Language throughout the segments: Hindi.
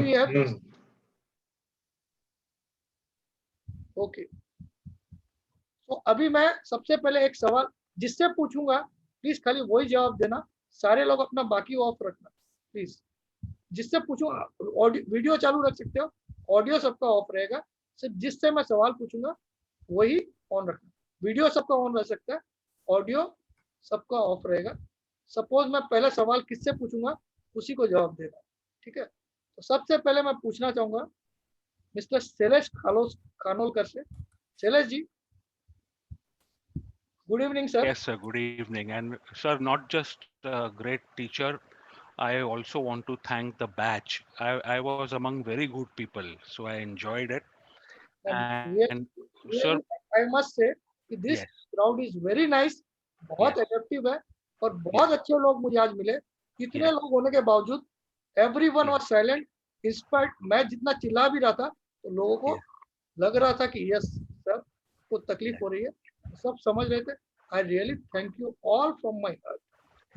we have? Okay. तो अभी मैं सबसे पहले एक सवाल जिससे पूछूंगा, प्लीज खाली वही जवाब देना, सारे लोग अपना बाकी ऑफ रखना प्लीज। जिससे पूछूंगा ऑडियो वीडियो चालू रख सकते हो, ऑडियो सबका ऑफ रहेगा, सिर्फ जिससे मैं सवाल पूछूंगा वही ऑन रखना। वीडियो सबका ऑन रह सकता है, ऑडियो सबका ऑफ रहेगा। सपोज मैं पहले सवाल किससे पूछूंगा उसी को जवाब देगा, ठीक है। तो सबसे पहले मैं पूछना चाहूंगा मिस्टर शैलेश खानोलकर से। Shailesh ji, good evening sir. Yes sir, good evening. And sir, not just a great teacher, I also want to thank the batch. I was among very good people, so I enjoyed it. And sir, Really, I must say कि this yes, crowd is very nice, बहुत yes, attractive है और बहुत yes, अच्छे लोग मुझे आज मिले। इतने yes, लोग होने के बावजूद everyone yes, was silent, in spite मैं जितना चिल्ला भी रहा था तो लोगों को yes, लग रहा था कि यस सर को तकलीफ yes, हो रही है, सब समझ रहे थे। I really thank you all from my heart.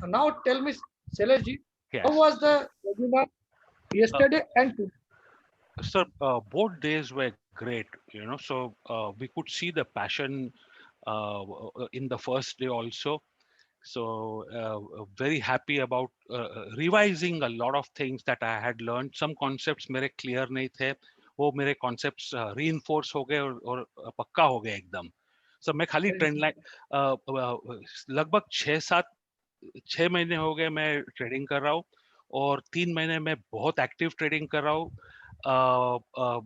And now tell me Shailesh ji, how yes. was the webinar Uh, yesterday and today? sir, both days were great, you know, so we could see the passion in the first day also. So very happy about revising a lot of things that I had learned. Some concepts मेरे clear नहीं थे, वो मेरे concepts reinforce हो गए और पक्का हो गए एकदम। So मैं खाली trend line लगभग 6 महीने हो गए मैं ट्रेडिंग कर रहा हूँ और 3 महीने में बहुत एक्टिव ट्रेडिंग कर रहा हूँ।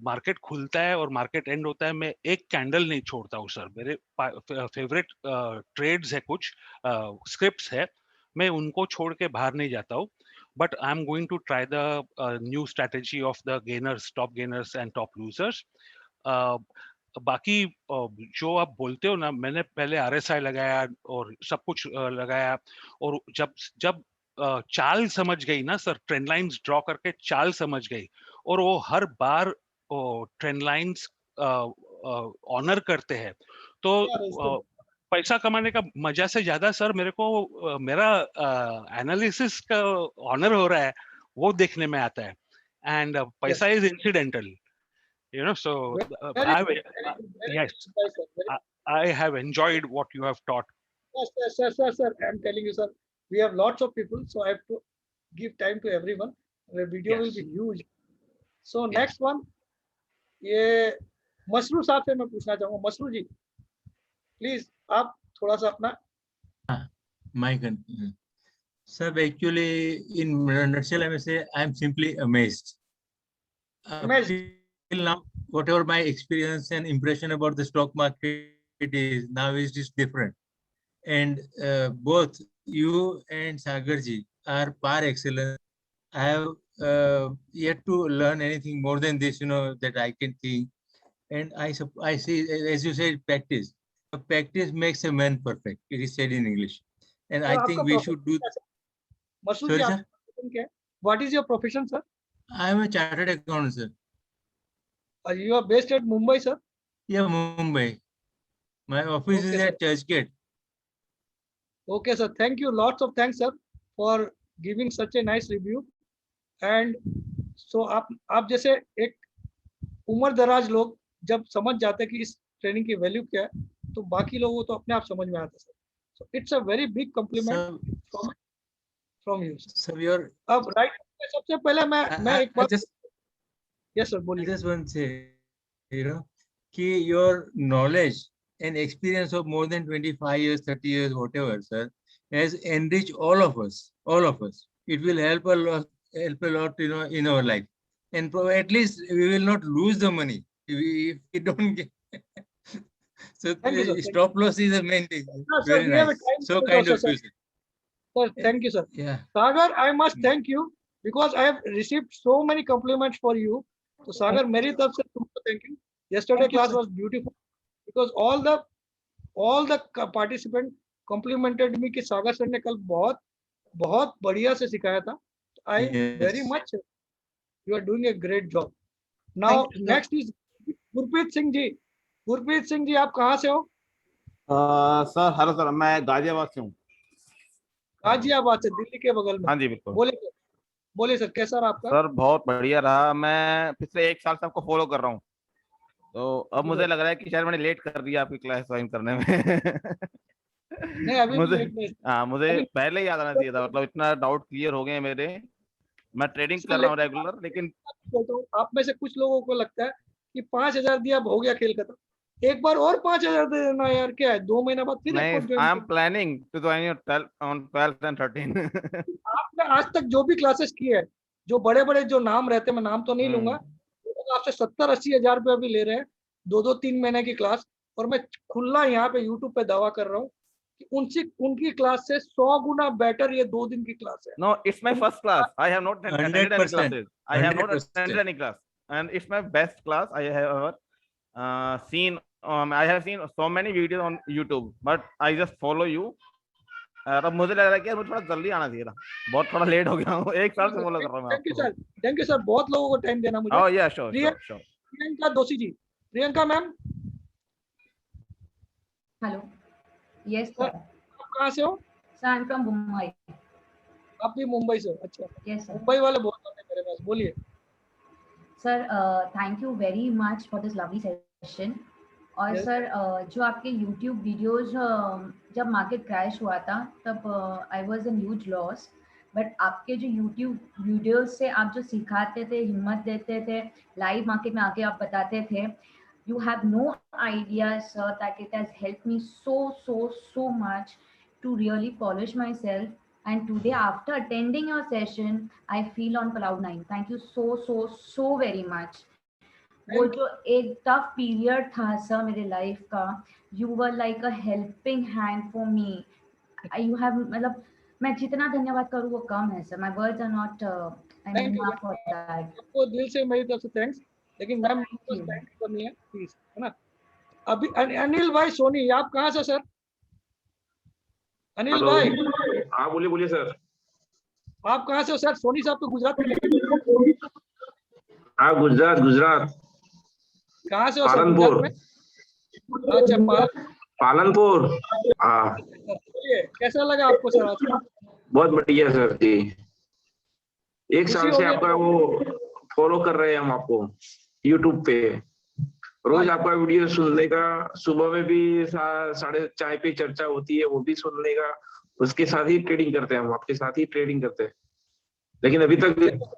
मार्केट खुलता है और मार्केट एंड होता है, मैं एक कैंडल नहीं छोड़ता हूँ सर। मेरे फेवरेट ट्रेड्स है, कुछ स्क्रिप्ट्स है, मैं उनको छोड़ के बाहर नहीं जाता हूँ। But I am going to try the new strategy of the gainers, top gainers and top losers. बाकी जो आप बोलते हो ना, मैंने पहले आरएसआई लगाया और सब कुछ लगाया, और जब जब चाल समझ गई ना सर, ट्रेंड लाइंस ड्रॉ करके चाल समझ गई, और वो हर बार ट्रेंड लाइंस ऑनर करते हैं, तो पैसा कमाने का मजा से ज्यादा सर मेरे को मेरा एनालिसिस का ऑनर हो रहा है वो देखने में आता है। एंड पैसा is incidental, you know, so Very, yes, very, very, I have enjoyed what you have taught. yes, sir. I'm telling you, sir. We have lots of people, so I have to give time to everyone. The video will Yes, be huge. So yes. next one, ये मसरू साहब से मैं पूछना चाहूँगा। मसरू जी, प्लीज आप थोड़ा सा अपना my sir, actually in nutshell I may say I am simply amazed. Till now, whatever my experience and impression about the stock market is, now is just different. And both you and Sagarji are par excellence. I have yet to learn anything more than this, you know, that I can think. And I see, as you said, practice. Practice makes a man perfect. It is said in English. And I think we should do. Mashru ji, Sorry, sir? आपका क्या है? What is your profession, sir? I am a chartered accountant, sir. You are based at Mumbai, sir? Yeah, Mumbai. My office is at Churchgate. Okay, sir. Thank you. Lots of thanks, sir, for giving such a nice review. And so आप जैसे एक उम्र दराज लोग जब समझ जाते हैं कि इस ट्रेनिंग की वैल्यू क्या है, तो बाकी लोगों को तो अपने आप समझ में आता है sir. So it's a very big compliment from you. Sir, your अब राइट सबसे पहले मैं एक बार yes sir, बोलिए। I just want to say, you know, कि your knowledge and experience of more than 25 years, 30 years, whatever, sir, has enriched all of us. All of us. It will help a lot, you know, in our life. And at least we will not lose the money if we don't get. So stop loss is the main thing. Very nice. So kind of you, sir. Sir, thank you, sir. Yeah. Sagar, I must thank you because I have received so many compliments for you. So Sagar, मेरी तरफ से तुमको thank you. Yesterday class was beautiful because all the participants complimented me कि सागर सर ने कल बहुत बढ़िया से सिखाया था। I very much you are doing a great job. Now next is Gurpreet Singh ji. Gurpreet Singh ji, आप कहाँ से हो? सर हेलो सर, मैं गाजियाबाद से हूँ। गाजियाबाद से, दिल्ली के बगल में। हाँ जी बिल्कुल। बोले बोलिए सर, कैसा रहा आपका? सर बहुत बढ़िया रहा। मैं पिछले 1 साल से आपको फॉलो कर रहा हूँ, तो अब मुझे लग रहा है कि शायद मैंने लेट कर दिया आपकी क्लास ज्वाइन करने में। नहीं, अभी भी मुझे लेट नहीं। हाँ, मुझे अभी पहले ही याद आना चाहिए था। मतलब इतना डाउट क्लियर हो गए हैं मेरे। मैं ट्रेडिंग सर, कर रहा हूँ लेकिन रेगुलर, लेकिन बोलता हूँ, आप में से कुछ लोगों को लगता है कि 5,000 दिया, अब हो गया खेल खत्म। एक बार और 5,000 दे देना यार, क्या है, 2 महीना बाद फिर एक नहीं, और ज्वाइन आई एम कर। Planning to join your 12 on 12th and 13th। आपने आज तक जो भी क्लासेस की है, जो बड़े बड़े जो नाम रहते हैं, मैं नाम तो नहीं लूंगा, वो लोग आपसे 70-80 हजार रुपया भी ले रहे हैं, 2-3 महीने की क्लास। और मैं खुला यहाँ पे यूट्यूब पे दावा कर रहा हूँ कि उनकी क्लास से 100 गुना बेटर ये 2 दिन की क्लास है। No, it's my first class. I have not attended any 100%, classes. I have not 100%. attended any class, and it's my best class I have ever seen. I have seen so many videos on YouTube, but I just follow you. अब मुझे लग रहा है कि यार मुझे थोड़ा जल्दी आना चाहिए था। बहुत थोड़ा लेट हो गया हूँ। 1 साल से फॉलो कर रहा हूँ मैं थैंक यू आपको। सर, थैंक यू सर, बहुत लोगों को टाइम देना मुझे। Oh yeah, sure, प्रिय- sure, sure. Priyanka Doshi ji, Priyanka ma'am, Hello. Yes, sir sir. आप कहाँ से हो? Sir, I'm from Mumbai. आप भी मुंबई से हो? अच्छा, Yes, sir. मुंबई वाले बहुत आते हैं मेरे पास, बोलिए। Sir, thank you very much for this lovely session. और Yes. सर जो आपके YouTube वीडियोस जब मार्केट क्रैश हुआ था तब I was in huge loss, but आपके जो YouTube वीडियोस से आप जो सिखाते थे, हिम्मत देते थे, लाइव मार्केट में आके आप बताते थे, you have no idea sir that it has helped me so much to really polish myself, and today after attending your session I feel on cloud 9. Thank you so very much. वो जो एक टफ पीरियड था सर मेरे लाइफ का, you were like a helping hand for me. You have, मतलब मैं जितना धन्यवाद करूँ वो कम है sir. My words are not thank you, enough for that. आपको दिल से मेरी तरफ से थैंक्स, लेकिन मैम Thank बस you. टाइम की कमी है, प्लीज, है ना। अभी अनिल भाई सोनी, आप कहाँ से सर? अनिल हेलो। भाई, हाँ बोलिए बोलिए सर। आप कहाँ से हो सर? सोनी साहब तो गुजरात में, हाँ गुजरात गुजरात कहाँ से हो सर? पालनपुर गुजरात में? अच्छा, पालनपुर। हाँ बोलिए, कैसा लगा आपको सर आज? बहुत बढ़िया सर जी। 1 खुशी साल हो से गई? आपका वो फॉलो कर रहे हैं हम आपको यूट्यूब पे। रोज हाँ। आपका वीडियो सुनने का, सुबह में भी साढ़े चाय पे चर्चा होती है वो भी सुनने का। उसके साथ ही ट्रेडिंग करते हैं हम, आपके साथ ही ट्रेडिंग करते हैं। लेकिन अभी तक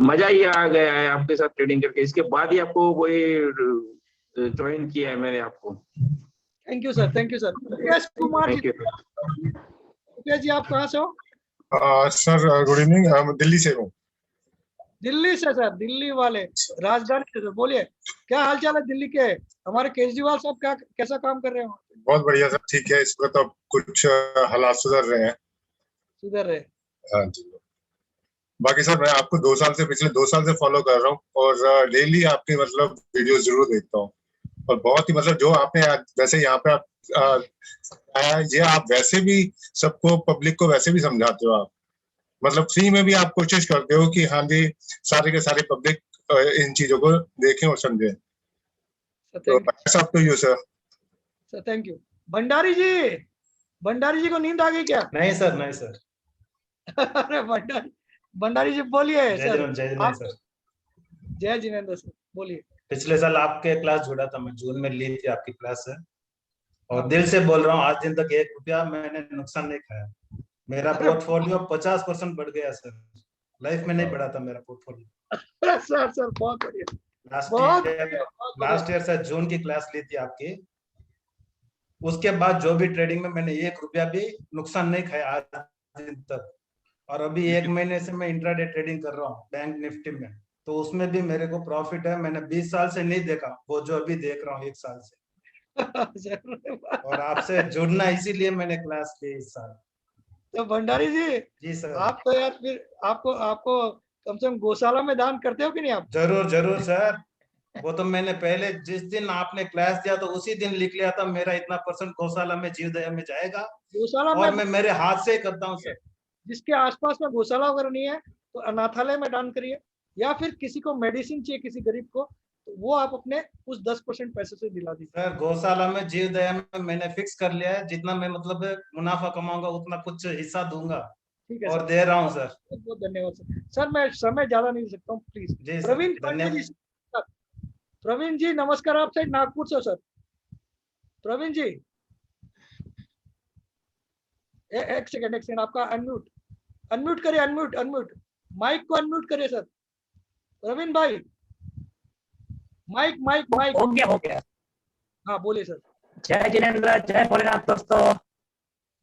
मजा ही आ गया है आपके साथ ट्रेडिंग करके। इसके बाद ही आपको वही ज्वाइन किया है मैंने आपको। Thank you sir, thank you sir. Mukesh Kumar ji, thank you. Mukesh ji आप कहाँ से हो? सर गुड इवनिंग, मैं दिल्ली से हूँ। दिल्ली से सर, दिल्ली वाले, राजधानी से सर। बोलिए, क्या हाल चाल है दिल्ली के? हमारे केजरीवाल साहब क्या कैसा काम कर रहे हैं? बहुत बढ़िया सर, ठीक है। इस वक्त अब कुछ हालात सुधर रहे हैं। सुधर रहे? हाँ जी। बाकी सर मैं आपको पिछले 2 साल से फॉलो कर रहा हूँ और डेली आपके मतलब वीडियो जरूर देखता हूँ। और बहुत ही मतलब जो आपने वैसे यहाँ पे आप ये आप वैसे भी सबको, पब्लिक को वैसे भी समझाते हो आप। मतलब फ्री में भी आप कोशिश करते हो कि हाँ जी सारे के सारे पब्लिक इन चीजों को देखें और समझें। तो ऐसा आप तो you sir. Sir thank you. Bhandari ji को नींद आ गई क्या? नहीं सर, नहीं सर। अरे भंडारी जी बोलिए सर। जय सर। जय जिनेंद्र सर, बोलिए। पिछले साल आपके क्लास जुड़ा था मैं, जून में ली थी आपकी क्लास है, और दिल से बोल रहा हूँ आज दिन तक 1 रुपया मैंने नुकसान नहीं खाया। मेरा पोर्टफोलियो 50% बढ़ गया सर। लाइफ में नहीं बढ़ा था मेरा पोर्टफोलियो। सर बहुत बढ़िया। लास्ट ईयर सर जून की क्लास ली थी आपकी। उसके बाद जो भी ट्रेडिंग में मैंने 1 रुपया भी नुकसान नहीं खाया आज दिन तक। और अभी 1 महीने से मैं इंट्राडे ट्रेडिंग कर रहा हूँ बैंक निफ्टी में, तो उसमें भी मेरे को प्रॉफिट है। मैंने 20 साल से नहीं देखा वो जो अभी देख रहा हूँ 1 साल से। और आपसे जुड़ना इसीलिए मैंने क्लास ली इस साल। तो भंडारी जी सर। आप तो यार फिर आपको कम से कम गौशाला में दान करते हो कि नहीं आप? जरूर सर। वो तो मैंने पहले जिस दिन आपने क्लास दिया तो उसी दिन लिख लिया था मेरा इतना % गौशाला में जीवदया में जाएगा। गौशाला और में मैं मेरे हाथ से ही करता हूँ सर। जिसके आसपास में गौशाला वगैरह नहीं है तो अनाथालय में दान करिए, या फिर किसी को मेडिसिन चाहिए किसी गरीब को, तो वो आप अपने उस 10% पैसे से दिला दीजिए। सर गौशाला में जीवदया में मैंने फिक्स कर लिया है, जितना मैं मतलब मुनाफा कमाऊंगा उतना कुछ हिस्सा दूंगा। ठीक है और सर, दे रहा हूँ सर। बहुत बहुत धन्यवाद सर। सर मैं समय ज्यादा नहीं दे सकता हूँ, प्लीज। जी सर, प्रवीण पांडे धन्यवाद। जी सर। प्रवीण जी नमस्कार, आप साइड नागपुर से हो सर। प्रवीण जी एक सेकंड आपका अनम्यूट, अनम्यूट करिए, अनम्यूट अनम्यूट, माइक को अनम्यूट करिए सर। प्रवीण भाई माइक माइक माइक। हो गया। हाँ बोलिए सर। जय जिनेन्द्र, जय भोलेनाथ दोस्तों।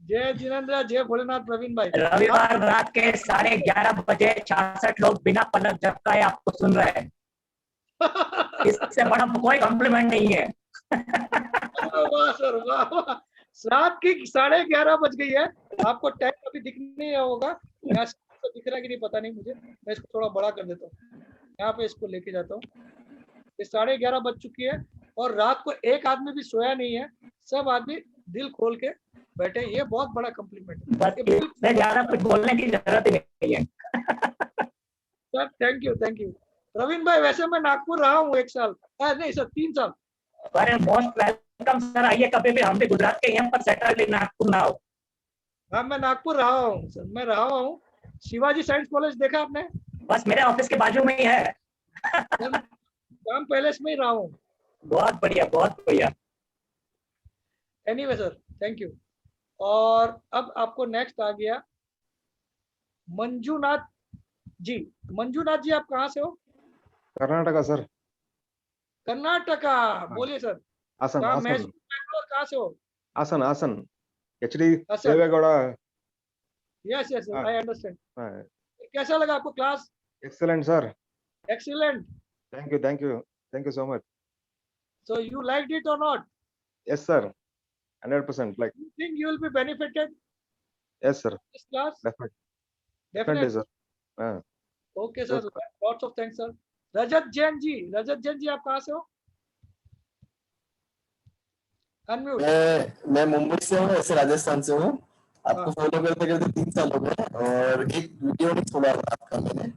जय जिनेन्द्र, जय भोलेनाथ। प्रवीण भाई रविवार रात के 11:30 बजे 66 लोग बिना पलक झपकाए आपको सुन रहे हैं। इससे बड़ा कोई कॉम्प्लीमेंट नहीं है। वाह सर, वाह वाह। रात की 11:30 बज गई है, आपको टाइम अभी दिख नहीं रहा होगा, यहाँ से दिख रहा है कि नहीं पता नहीं मुझे। मैं इसको थोड़ा बड़ा कर देता हूँ, यहाँ पे इसको लेके जाता हूँ। ये 11:30 बज चुकी है और रात को एक आदमी भी सोया नहीं है, सब आदमी दिल खोल के बैठे। ये बहुत बड़ा कॉम्प्लीमेंट है। बस इससे ज्यादा कुछ बोलने की जरूरत ही नहीं है। Sir thank you, thank you. Praveen भाई वैसे मैं नागपुर रहा हूँ 1 साल, नहीं सर 3 साल। अरे मोस्ट वेलकम सर, आइए कभी भी। हम भी गुजरात के यहाँ पर सेटल, नागपुर ना हो। हाँ मैं नागपुर रहा हूँ सर, मैं रहा हूँ। शिवाजी साइंस कॉलेज देखा आपने? बस मेरे ऑफिस के बाजू में ही है। राम पैलेस में ही रहा हूँ। बहुत बढ़िया, बहुत बढ़िया। Anyway sir thank you. और अब आपको नेक्स्ट आ गया मंजूनाथ जी। मंजूनाथ जी आप कहाँ से हो? कर्नाटका सर। कर्नाटका, बोलिए सर। हासन कहाँ? हासन मैसूर, बैंगलोर, कहाँ से हो? Hassan Hassan HD Hassan. Devegowda. Yes yes हाँ। I understand. कैसा लगा आपको class? Excellent sir. Excellent. Thank you so much. So you liked it or not? Yes sir, 100%। Like You think you will be benefited yes sir, this class? Definitely Definitely. Sir. हाँ Okay sir, Yes, lots of thanks sir. Rajat Jain ji, Rajat Jain ji आप कहाँ से हो? Unmute. मैं मुंबई से हूँ, ऐसे राजस्थान से हूँ। आपको हाँ। फॉलो करते करते 3 साल हो गए और एक वीडियो नहीं छोड़ा था आपका मैंने।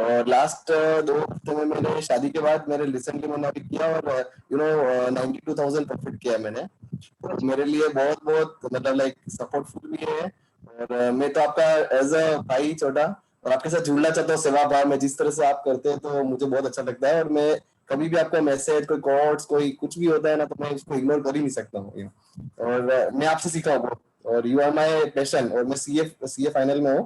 और लास्ट 2 हफ्ते में मैंने शादी के बाद मैंने रिसेंटली मैंने अभी किया और 92,000 प्रॉफिट किया मैंने। तो मेरे लिए बहुत बहुत मतलब लाइक सपोर्टफुल भी है। और मैं तो आपका एज अ भाई छोटा और आपके साथ जुड़ना चाहता हूँ सेवा भाव में। जिस तरह से आप करते हैं तो मुझे बहुत अच्छा लगता है और मैं कभी भी आपका मैसेज, कोई कोट्स, कोई कुछ भी होता है ना, तो मैं उसको इग्नोर कर ही नहीं सकता हूँ। और मैं आपसे सीखा हूँ बहुत। और यू आर माय पैशन। और मैं सीए फाइनल में हूँ,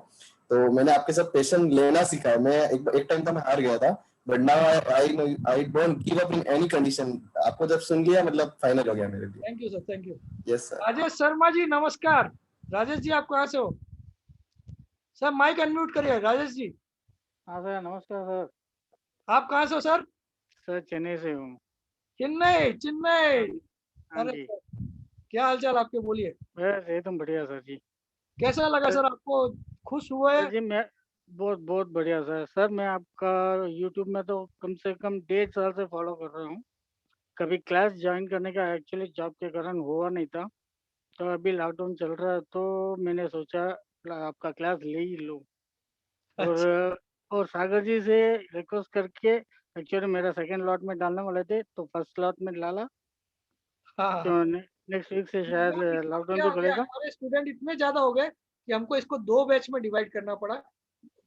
तो मैंने आपके साथ पैशन लेना सीखा है। मैं एक टाइम था मैं हार गया था, but now I don't give up in any condition. आपको जब सुन लिया मतलब फाइनल हो गया मेरे लिए। Thank you sir, thank you. Yes sir. Rajesh Sharma ji नमस्कार। राजेश जी आप कहाँ से हो? सर माइक अनम्यूट करिए राजेश जी। हाँ सर, नमस्कार सर। आप कहाँ से हो सर? सर चेन्नई से हूँ। चेन्नई, चेन्नई। हाँ अरे जी। क्या हाल चाल आपके, बोलिए। बस एकदम बढ़िया सर जी। कैसा लगा सर आपको? खुश हुए? सर जी मैं बहुत बहुत बढ़िया सर। सर मैं आपका यूट्यूब में तो कम से कम 1.5 साल से फॉलो कर रहा हूँ। कभी क्लास ज्वाइन करने का एक्चुअली जॉब के कारण हुआ नहीं था, तो अभी लॉकडाउन चल रहा है तो मैंने सोचा आपका क्लास ले ही लूँ। और सागर जी से रिक्वेस्ट करके एक्चुअली मेरा सेकंड लॉट में डालने वाले थे, तो फर्स्ट लॉट में डाला। हाँ, तो नेक्स्ट वीक से शायद लॉकडाउन भी खुलेगा। हमारे स्टूडेंट इतने ज्यादा हो गए कि हमको इसको 2 बैच में डिवाइड करना पड़ा।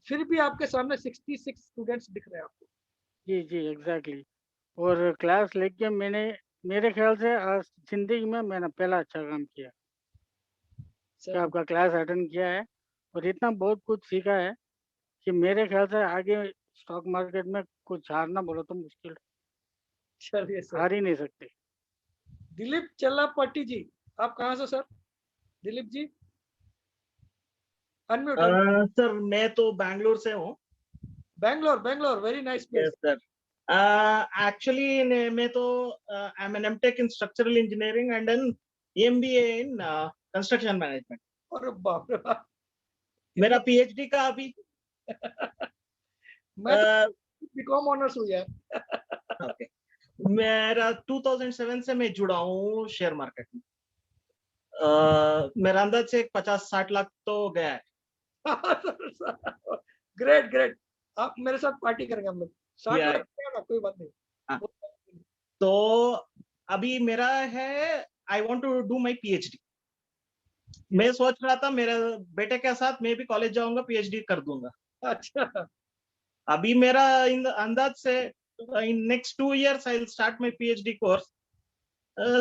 फिर भी आपके सामने 66 स्टूडेंट्स दिख रहे हैं आपको। जी जी एग्जैक्टली। और क्लास लेके मैंने मेरे ख्याल से आज जिंदगी में मैंने पहला अच्छा काम किया कि आपका क्लास अटेंड किया है और इतना बहुत कुछ सीखा है कि मेरे ख्याल से आगे स्टॉक मार्केट में कुछ हारना बोलो तो मुश्किल, चलिए सर। हार ही नहीं सकते। दिलीप चल्लापट्टी जी आप कहाँ से sir? Dilip ji unmute. Sir मैं तो बैंगलोर से हूँ। Bangalore, Bangalore very nice place. Yes sir. Actually मैं तो I am an MTech in structural engineering and an MBA in construction management. अरे बाप रे बाप। मेरा पीएचडी का अभी मैं बीकॉम ऑनर्स हूँ यार। ओके। मेरा 2007 से मैं जुड़ा हूँ शेयर मार्केट में। मेरा अंदाज से 50-60 लाख तो गया है। Great great. आप मेरे साथ पार्टी करेंगे हम लोग। 60 लाख ना, कोई बात नहीं। हाँ। तो अभी मेरा है I want to do my PhD. मैं सोच रहा था मेरे बेटे के साथ मैं भी कॉलेज जाऊंगा, पीएचडी कर दूंगा। अच्छा, अभी मेरा अंदाज से in next 2 years I will start my PhD course.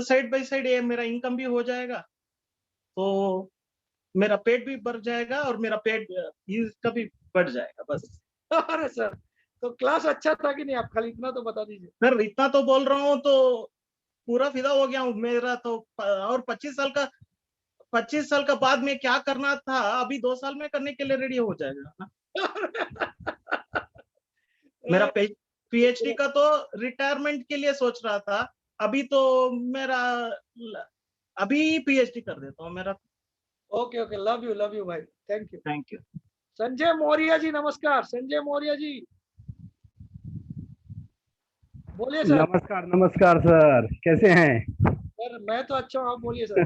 Side by side ये मेरा इनकम भी हो जाएगा, तो मेरा पेट भी बढ़ जाएगा और मेरा पेट इसका भी बढ़ जाएगा बस। अरे सर, तो क्लास अच्छा था कि नहीं? आप खाली इतना तो बता दीजिए। सर इतना तो बोल रहा हूँ, तो पूरा फिदा हो गया हूँ मेरा तो। और 25 साल का बाद में क्या करना था, अभी 2 साल में करने के लिए रेडी हो जाएगा ना। मेरा पीएचडी का तो रिटायरमेंट के लिए सोच रहा था, अभी तो मेरा अभी पीएचडी कर देता हूँ मेरा। ओके ओके, लव यू भाई, thank you. Thank you. Sanjay Maurya ji नमस्कार। संजय मौर्य जी बोलिए सर। नमस्कार नमस्कार सर, कैसे हैं? सर मैं तो अच्छा हूँ, आप बोलिए सर।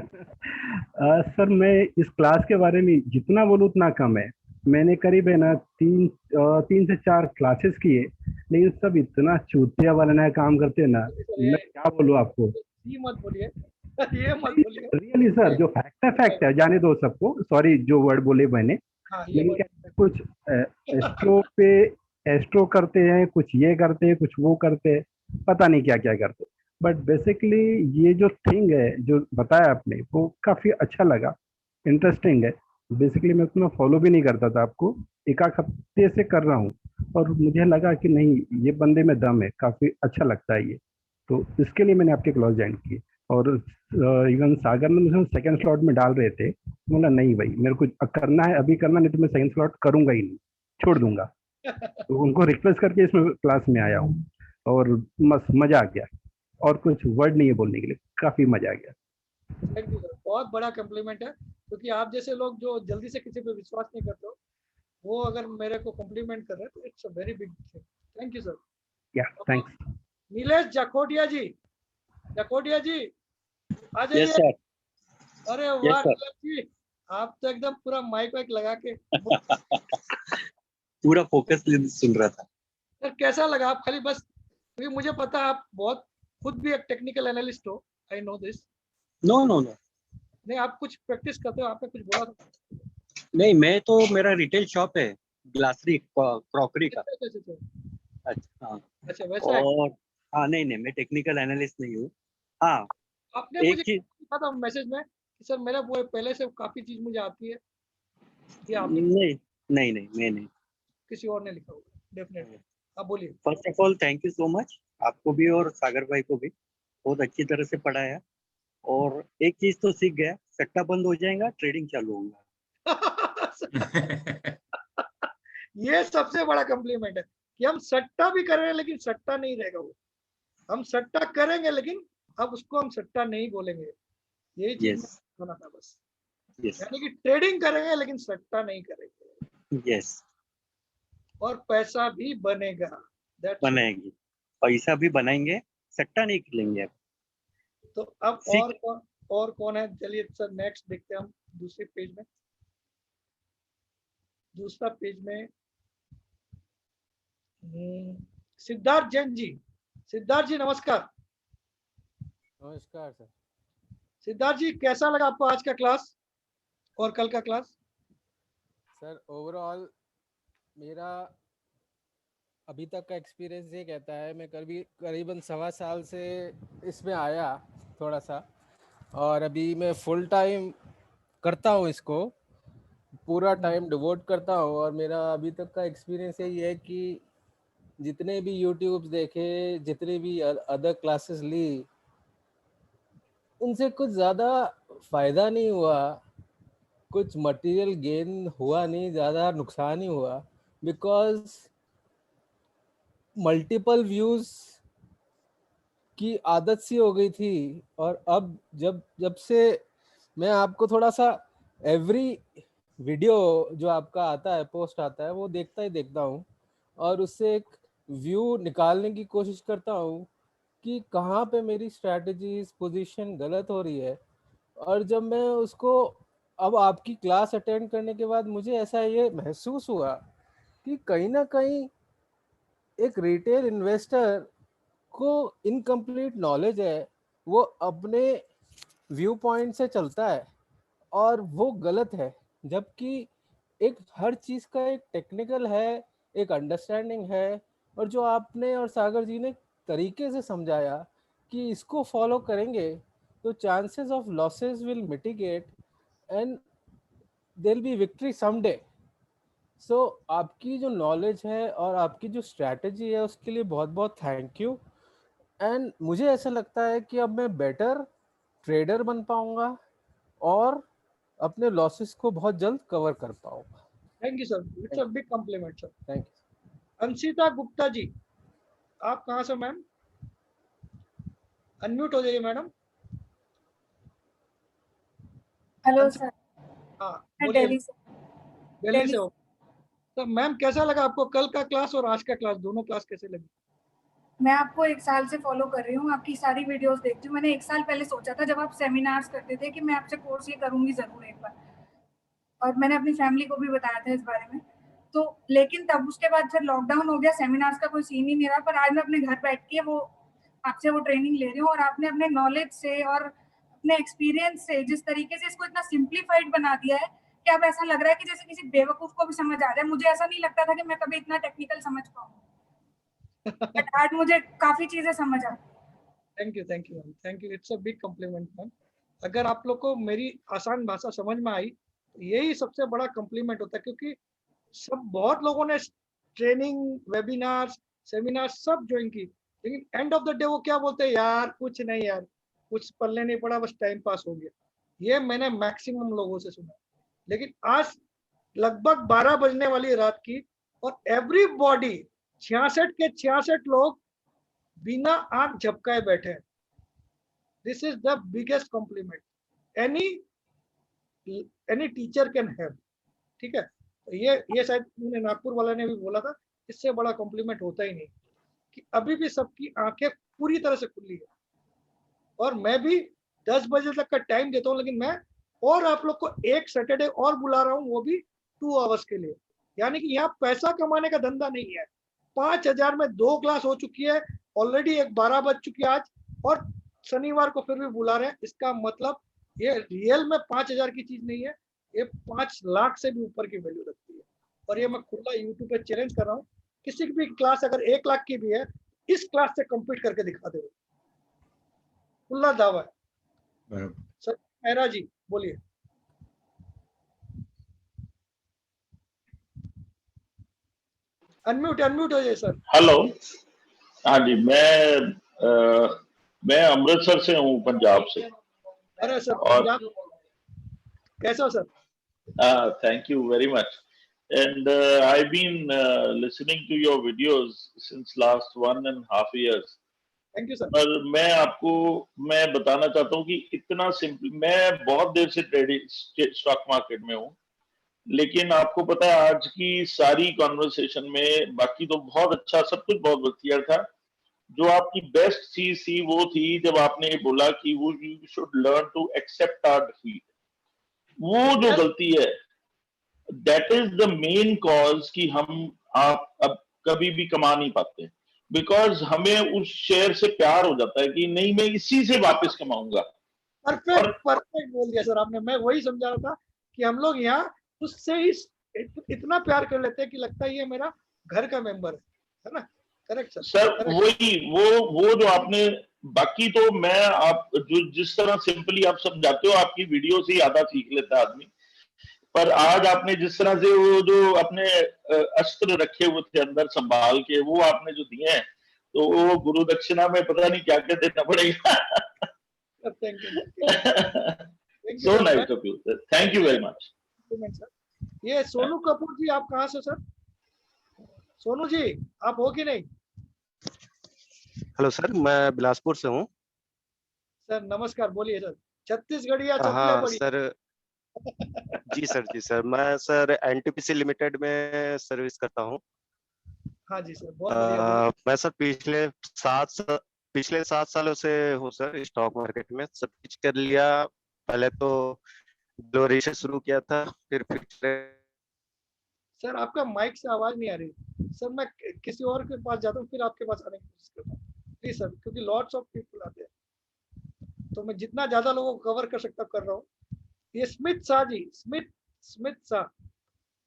सर मैं इस क्लास के बारे में जितना बोलूँ उतना कम है। मैंने करीब है ना 3 से 4 क्लासेस किए, लेकिन सब इतना चूतिया वाला नया काम करते हैं ना, मैं क्या बोलूँ आपको। ये मत बोलिए, ये मत बोलिए। रियली सर, जो फैक्ट है जाने दो सबको, सॉरी जो वर्ड बोले मैंने। हाँ, ये लेकिन क्या कुछ एस्ट्रो करते हैं, कुछ ये करते हैं, कुछ वो करते हैं, पता नहीं क्या क्या करते। बट बेसिकली ये जो थिंग है जो बताया आपने, वो काफी अच्छा लगा, इंटरेस्टिंग है। बेसिकली मैं उतना फॉलो भी नहीं करता था आपको, एक हफ्ते से कर रहा हूँ और मुझे लगा कि नहीं, ये बंदे में दम है, काफी अच्छा लगता है ये, तो इसके लिए मैंने आपके क्लास ज्वाइन की। और इवन सागर ने मुझे सेकंड स्लॉट में डाल रहे थे, बोला नहीं भाई मेरे को करना है, अभी करना, नहीं तो मैं सेकंड स्लॉट करूंगा ही नहीं, छोड़ दूंगा। तो उनको रिक्वेस्ट करके इसमें क्लास में आया हूँ और मजा आ गया, और कुछ वर्ड नहीं है बोलने के लिए, काफी मजा आ गया। थैंक यू सर, बहुत बड़ा कॉम्प्लीमेंट है, क्योंकि आप जैसे लोग जो जल्दी से किसी पे विश्वास नहीं करते हो, वो अगर मेरे को कॉम्प्लीमेंट कर रहे हैं तो it's a very big thing. Thank you sir. या थैंक्स। नीलेश जकोटिया जी आ जाइए। Yes sir. अरे वाह नीलेश जी, आप तो एकदम पूरा माइक वाइक लगा के पूरा फोकस सुन रहा था। सर कैसा लगा? आप खाली बस, क्योंकि मुझे पता है आप बहुत खुद भी एक टेक्निकल एनालिस्ट हो, आई नो दिस। नो नहीं, आप कुछ प्रैक्टिस करते हो, आपने कुछ बोला था। नहीं, मैं तो, मेरा रिटेल शॉप है ग्लासरी क्रॉकरी का। अच्छा हाँ। अच्छा वैसा और हाँ, नहीं मैं टेक्निकल एनालिस्ट नहीं हूँ। हाँ, आपने एक मुझे लिखा था मैसेज में कि सर मेरा वो पहले से काफी चीज मुझे आती है, ये आपने नहीं मैं नहीं, किसी और ने लिखा होगा डेफिनेटली। आप बोलिए। First of all thank you so much, आपको भी और सागर भाई को भी, बहुत अच्छी तरह से पढ़ाया। और एक चीज तो सीख गया, सट्टा बंद हो जाएगा, ट्रेडिंग चालू होगा। ये सबसे बड़ा कॉम्प्लीमेंट है कि हम सट्टा भी कर रहे हैं लेकिन सट्टा नहीं रहेगा वो। हम सट्टा करेंगे लेकिन अब उसको हम सट्टा नहीं बोलेंगे, यही चीज होना था बस। यानी कि ट्रेडिंग करेंगे लेकिन सट्टा नहीं करेंगे। यस। और पैसा भी बनेगा, बनाएंगे, पैसा भी बनाएंगे, सट्टा नहीं खेलेंगे। तो अब और कौन है? चलिए सर नेक्स्ट देखते हैं हम दूसरे पेज में। दूसरा पेज में सिद्धार्थ जैन जी। सिद्धार्थ जी नमस्कार। नमस्कार सर। सिद्धार्थ जी कैसा लगा आपको आज का क्लास और कल का क्लास? सर ओवरऑल मेरा अभी तक का एक्सपीरियंस ये कहता है, मैं करीबन 1.25 साल से इसमें आया थोड़ा सा, और अभी मैं फुल टाइम करता हूँ इसको, पूरा टाइम डिवोट करता हूँ। और मेरा अभी तक का एक्सपीरियंस यही है कि जितने भी यूट्यूब्स देखे, जितने भी अदर क्लासेस ली, उनसे कुछ ज़्यादा फ़ायदा नहीं हुआ, कुछ मटेरियल गेन हुआ नहीं, ज़्यादा नुकसान ही हुआ। बिकॉज मल्टीपल व्यूज़ की आदत सी हो गई थी, और अब जब से मैं आपको थोड़ा सा एवरी वीडियो जो आपका आता है, पोस्ट आता है, वो देखता हूँ, और उससे एक व्यू निकालने की कोशिश करता हूँ कि कहाँ पे मेरी स्ट्रैटेजीज पोजीशन गलत हो रही है। और जब मैं उसको अब आपकी क्लास अटेंड करने के बाद मुझे ऐसा ये महसूस हुआ कि कहीं ना कहीं एक रिटेल इन्वेस्टर को इनकम्प्लीट नॉलेज है, वो अपने व्यू पॉइंट से चलता है, और वो गलत है, जबकि एक हर चीज का एक टेक्निकल है, एक अंडरस्टैंडिंग है, और जो आपने और सागर जी ने तरीके से समझाया कि इसको फॉलो करेंगे तो chances of losses will mitigate and there be victory someday. So आपकी जो नॉलेज है और आपकी जो स्ट्रैटेजी है उसके लिए बहुत बहुत थैंक यू। एंड मुझे ऐसा लगता है कि अब मैं बेटर ट्रेडर बन पाऊंगा और अपने लॉसेस को बहुत जल्द कवर कर पाऊंगा। Thank you sir, it's a big compliment sir. Thank you. Anshita Gupta ji, आप कहाँ से मैम? अनम्यूट हो जाइए मैडम। हेलो सर, हाँ मैं बोलिए। दिल्ली से दिल्ली से हो तो मैम, कैसा लगा आपको कल का क्लास और आज का क्लास, दोनों क्लास कैसे लगी? मैं आपको 1 साल से फॉलो कर रही हूँ, आपकी सारी वीडियोस देखती हूँ। मैंने 1 साल पहले सोचा था जब आप सेमिनार्स करते थे कि मैं आपसे कोर्स ये करूँगी ज़रूर एक बार, और मैंने अपनी फैमिली को भी बताया था इस बारे में। तो लेकिन तब उसके बाद फिर लॉकडाउन हो गया, सेमिनार्स का कोई सीन ही नहीं रहा। पर आज मैं अपने घर बैठ के वो आपसे वो ट्रेनिंग ले रही हूँ, और आपने अपने नॉलेज से और अपने एक्सपीरियंस से जिस तरीके से इसको इतना सिंप्लीफाइड बना दिया है कि अब ऐसा लग रहा है कि जैसे किसी बेवकूफ को भी समझ आ जाए। मुझे ऐसा नहीं लगता था कि मैं कभी इतना टेक्निकल समझ पाऊंगी, बट आज मुझे काफी चीजें समझ आ गई। Thank you ma'am, thank you, it's a big complement ma'am. अगर आप लोग को मेरी आसान भाषा समझ में आई तो यही सबसे बड़ा कॉम्प्लीमेंट होता है, क्योंकि सब बहुत लोगों ने ट्रेनिंग, वेबिनार्स, सेमिनार सब ज्वाइन की, लेकिन एंड ऑफ द डे वो क्या बोलते हैं, यार कुछ नहीं यार, कुछ पल्ले नहीं पड़ा, बस टाइम पास हो गया। ये मैंने मैक्सिमम लोगों से सुना। लेकिन आज लगभग 12 बजने वाली रात की, और एवरीबॉडी 66 के 66 लोग बिना आंख झपकाए बैठे हैं। This is the biggest complement any teacher can have. ठीक है, तो ये शायद मैंने नागपुर वाला ने भी बोला था, इससे बड़ा कॉम्प्लीमेंट होता ही नहीं कि अभी भी सबकी आंखें पूरी तरह से खुली है। और मैं भी 10 बजे तक का टाइम देता हूँ, लेकिन मैं और आप लोग को एक सैटरडे और बुला रहा हूँ, वो भी 2 आवर्स के लिए। यानी कि यहाँ पैसा कमाने का धंधा नहीं है। 5000 में 2 क्लास हो चुकी है ऑलरेडी, एक 12 बज चुकी है आज, और शनिवार को फिर भी बुला रहे हैं। इसका मतलब ये रियल में 5000 की चीज नहीं है, ये 5 लाख से भी ऊपर की वैल्यू रखती है। और ये मैं खुला यूट्यूब पे चैलेंज कर रहा हूँ, किसी की भी क्लास अगर 1 लाख की भी है, इस क्लास से कम्पीट करके दिखा दे, खुला दावा है। सर मेहरा जी बोलिए। अनम्यूट हो जाए सर। हेलो, हाँ जी, मैं अमृतसर से हूँ, पंजाब से। अरे सर और पंजाब कैसे हो sir? Thank you very much, and I've been listening to your videos since last 1.5 years. Thank you sir. पर मैं बताना चाहता हूँ कि इतना सिंपल, मैं बहुत देर से ट्रेडिंग स्टॉक मार्केट में हूँ, लेकिन आपको पता है आज की सारी कॉन्वर्सेशन में बाकी तो बहुत अच्छा, सब कुछ बहुत क्लियर था। जो आपकी बेस्ट चीज थी वो थी जब आपने ये बोला कि वो you should learn to accept our defeat. वो जो गलती है, that is the main cause कि आप अब कभी भी कमा नहीं पाते, बिकॉज हमें उस शेयर से प्यार हो जाता है कि नहीं, मैं इसी से वापस कमाऊंगा। परफेक्ट बोल दिया सर आपने। मैं वही समझा रहा था कि हम लोग यहाँ उससे ही इतना प्यार कर लेते हैं कि लगता है ये मेरा घर का मेंबर है ना। Correct sir. सर वही वो जो आपने, बाकी तो मैं आप जो जिस तरह सिंपली आप समझाते हो, आपकी वीडियो से ही आधा सीख लेता है आदमी। पर आज आपने जिस तरह से वो जो अपने अस्त्र रखे हुए थे अंदर संभाल के, वो आपने जो दिए हैं, तो वो गुरु दक्षिणा में पता नहीं क्या क्या देना पड़ेगा। So nice of you, thank you very much. ये सोनू कपूर जी, आप कहाँ से सर? सोनू जी आप हो कि नहीं? हेलो सर, मैं बिलासपुर से हूँ। सर नमस्कार, बोलिए सर। छत्तीसगढ़िया हाँ पड़ी। सर, जी सर, मैं सर एनटीपीसी लिमिटेड में सर्विस करता हूँ। हाँ जी सर, बहुत बढ़िया। मैं सर पिछले 7 सालों से हूँ सर स्टॉक मार्केट में। सब कुछ कर लिया, पहले तो ग्लोरी से शुरू किया था, फिर सर आपका माइक से आवाज नहीं आ रही सर। मैं किसी और के पास जाता हूँ, फिर आपके पास आने की कोशिश करता हूँ प्लीज सर, क्योंकि लॉट्स ऑफ पीपल आते हैं, तो मैं जितना ज्यादा लोगों को कवर कर सकता कर रहा हूँ। ये स्मिथ शाह जी, स्मिथ शाह,